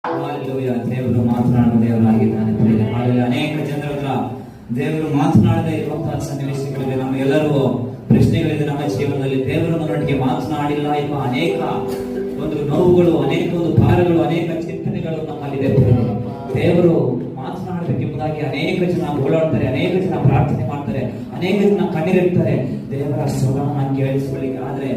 Hallelujah. ದೇವರು ಮಾತನಾಡುವ ದೇವರಾಗಿದ್ದಾನೆ. Hallelujah. ಅನೇಕ ಜನರ ಹತ್ರ ದೇವರು ಮಾತನಾಡದೇ ಇರುವಂತಹ ಸನ್ನಿವೇಶಗಳಿದೆ. ನಮಗೆಲ್ಲರೂ ಪ್ರಶ್ನೆಗಳಿದೆ ನಮ್ಮ ಜೀವನದಲ್ಲಿ. ದೇವರು ನನ್ನೊಟ್ಟಿಗೆ ಮಾತನಾಡಿಲ್ಲ ಎಂಬ ಅನೇಕ ಒಂದು ನೋವುಗಳು, ಅನೇಕ ಒಂದು ಭಾರಗಳು, ಅನೇಕ ಚಿಂತನೆಗಳು ನಮ್ಮಲ್ಲಿದೆ. ದೇವರು ಮಾತನಾಡಬೇಕೆಂಬುದಾಗಿ ಅನೇಕ ಜನ ಓಡಾಡ್ತಾರೆ, ಅನೇಕ ಜನ ಪ್ರಾರ್ಥನೆ ಮಾಡ್ತಾರೆ, ಅನೇಕ ಜನ ಕಣ್ಣೀರಿಡ್ತಾರೆ ದೇವರ ಸ್ವರವನ್ನ ಕೇಳಿಸಿಕೊಳ್ಳಿಕ್ಕೆ. ಆದ್ರೆ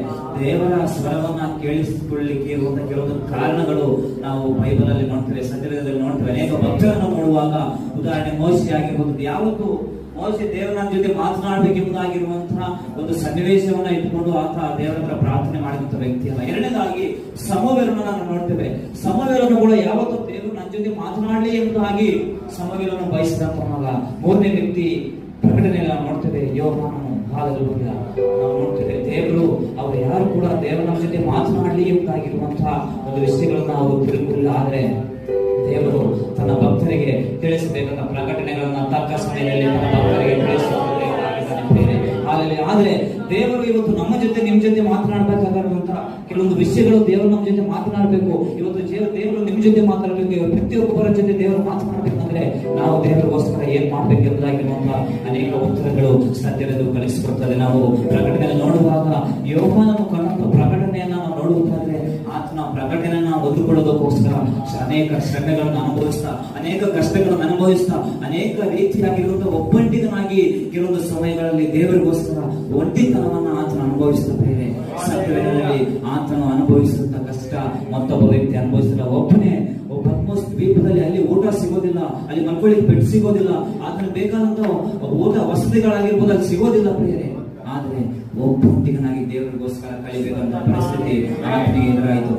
ದೇವರ ಸ್ವರವನ್ನ ಕೇಳಿಸಿಕೊಳ್ಳಿಕ್ಕೆ ಇರುವಂತಹ ಕೆಲವೊಂದು ಕಾರಣಗಳು ನಾವು ಬೈಬಲ್ ಅಲ್ಲಿ ನೋಡ್ತೇವೆ, ಸತ್ಯವೇದದಲ್ಲಿ ನೋಡ್ತೇವೆ. ಅನೇಕ ಭಕ್ತರನ್ನು ನೋಡುವಾಗ ಉದಾಹರಣೆ ಮೋಶೆ ಆಗಿರ್ಬೋದು. ಯಾವತ್ತು ಮೋಶೆ ದೇವರ ಜೊತೆ ಮಾತನಾಡಬೇಕೆಂಬುದಾಗಿರುವಂತಹ ಒಂದು ಸನ್ನಿವೇಶವನ್ನ ಇಟ್ಕೊಂಡು ಆತ ದೇವರ ಹತ್ರ ಪ್ರಾರ್ಥನೆ ಮಾಡಿದಂತ ವ್ಯಕ್ತಿಯಲ್ಲ. ಎರಡನೇದಾಗಿ ಸಮುವೇಲನನ್ನು ನಾವು ನೋಡ್ತೇವೆ. ಸಮುವೇಲನು ಕೂಡ ಯಾವತ್ತು ದೇವರು ನನ್ನ ಜೊತೆ ಮಾತನಾಡಲಿ ಎಂಬುದಾಗಿ ಸಮುವೇಲನು ಬಯಸಿದಂತ ಮಗ. ಮೂರನೇ ವ್ಯಕ್ತಿ ಪ್ರಕಟಣೆಯಲ್ಲಿ ನಾವು ನೋಡ್ತೇವೆ, ಯೋಹಾನನು. ಹಾಲೆಲೂಯಾ. ನಾವು ನೋಡ್ತೇವೆ ದೇವರು ಅವರು ಯಾರು ಕೂಡ ದೇವರ ನಮ್ಮ ಜೊತೆ ಮಾತನಾಡಲಿ ಎಂಬುದಾಗಿರುವಂತಹ ಒಂದು ವಿಷಯಗಳನ್ನ ಅವರು ತಿಳ್ಕೊಳ್ಳಿಲ್ಲ. ಆದ್ರೆ ದೇವರು ತನ್ನ ಭಕ್ತರಿಗೆ ತಿಳಿಸಬೇಕಾದ ಪ್ರಕಟಣೆಗಳನ್ನ ತಕ್ಕ ಸಮಯದಲ್ಲಿ ತನ್ನ ಭಕ್ತರಿಗೆ ತಿಳಿಸುವ ದೇವರಾಗಿದ್ದಾನೆ. ಆದ್ರೆ ದೇವರು ಇವತ್ತು ನಮ್ಮ ಜೊತೆ ನಿಮ್ ಜೊತೆ ಮಾತನಾಡಬೇಕಾಗಿರುವಂತಹ ಕೆಲವೊಂದು ವಿಷಯಗಳು ದೇವರು ನಮ್ಮ ಜೊತೆ ಮಾತನಾಡಬೇಕು. ಇವತ್ತು ದೇವರು ನಿಮ್ ಜೊತೆ ಮಾತಾಡಬೇಕು. ಪ್ರತಿಯೊಬ್ಬರ ಜೊತೆ ದೇವರು ಮಾತನಾಡಬೇಕಂದ್ರೆ ನಾವು ದೇವರಿಗೋಸ್ಕರ ಏನ್ ಮಾಡ್ಬೇಕು ಎಂಬುದಾಗಿರುವಂತಹ ಅನೇಕ ಉತ್ತರಗಳು ಸತ್ಯವೇದ ಕಲಿಸಿಕೊಡ್ತದೆ. ನಾವು ಪ್ರಕಟಣೆ ನೋಡುವಾಗ ಯೋಹಾನನು ಕಂಡಂತ ಪ್ರಕಟಣೆಯನ್ನ ನಾವು ನೋಡುವುದಾದ್ರೆ ಆತನ ಪ್ರಕಟಣೆಯನ್ನ ಹೊಂದಿಕೊಳ್ಳೋದಕ್ಕೋಸ್ಕರ ಅನೇಕ ಶ್ರಮೆಗಳನ್ನು ಅನುಭವಿಸ್ತಾ, ಅನೇಕ ಕಷ್ಟಗಳನ್ನು ಅನುಭವಿಸ್ತಾ, ಅನೇಕ ರೀತಿಯಾಗಿರುವಂತಹ ಒಬ್ಬಂಟಿಗನಾಗಿ ಕೆಲವೊಂದು ಸಮಯಗಳಲ್ಲಿ ದೇವರಿಗೋಸ್ಕರ ಒಂಟಿತನವನ್ನ ಆತನ ಅನುಭವಿಸುತ್ತೇವೆ. ಸತ್ಯವೇದದಲ್ಲಿ ಆತನು ಅನುಭವಿಸಿದಂತ ಕಷ್ಟ ಮತ್ತೊಬ್ಬ ವ್ಯಕ್ತಿ ಅನುಭವಿಸಿಲ್ಲ. ಒಬ್ಬನೇ ಪದ್ಮೋಸ್ ದ್ವೀಪದಲ್ಲಿ ಅಲ್ಲಿ ಊಟ ಸಿಗೋದಿಲ್ಲ, ಅಲ್ಲಿ ಮಕ್ಕಳಿಗೆ ಬೆಡ್ ಸಿಗೋದಿಲ್ಲ, ಆತನ ಬೇಕಾದಂತ ಊಟ ವಸತಿಗಳಾಗಿರ್ಬೋದು ಅಲ್ಲಿ ಸಿಗೋದಿಲ್ಲ ಪ್ರಿಯರೇ. ಆದ್ರೆ ಒಬ್ಬೊಟ್ಟಿಗನಾಗಿ ದೇವರಿಗೋಸ್ಕರ ಕಲಿಬೇಕಂತ ಪರಿಸ್ಥಿತಿ ಆತನಿಗೆ ಎದುರಾಯಿತು.